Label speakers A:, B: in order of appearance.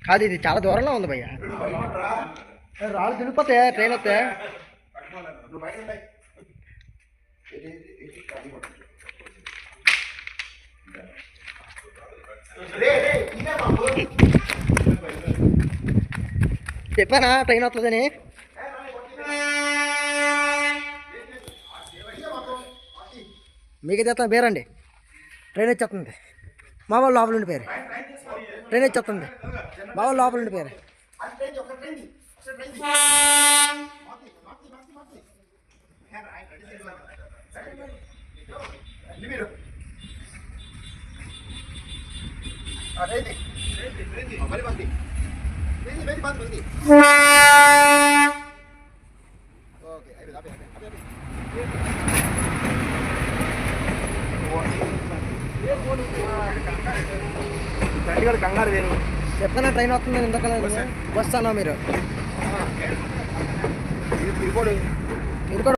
A: కాదు ఇది చాలా దూరంలో ఉంది భయ్య. రాళ్ళు తిరిగిపోతాయా ట్రైన్ వస్తే? చెప్పానా ట్రైన్ వస్తుందని? మీకు చెప్తాను పేరండి. ట్రైన్ వచ్చేస్తుంది. మా వాళ్ళు లోపల ఉండిపోయారు. ట్రైన్ వచ్చేస్తుంది. మా వాళ్ళు లోపల ఉండిపోయారు.
B: కంగారు వేరు
A: చెప్తానా ట్రైన్ వస్తుంది. ఇంతకన్నా బస్ అన్నా మీరు.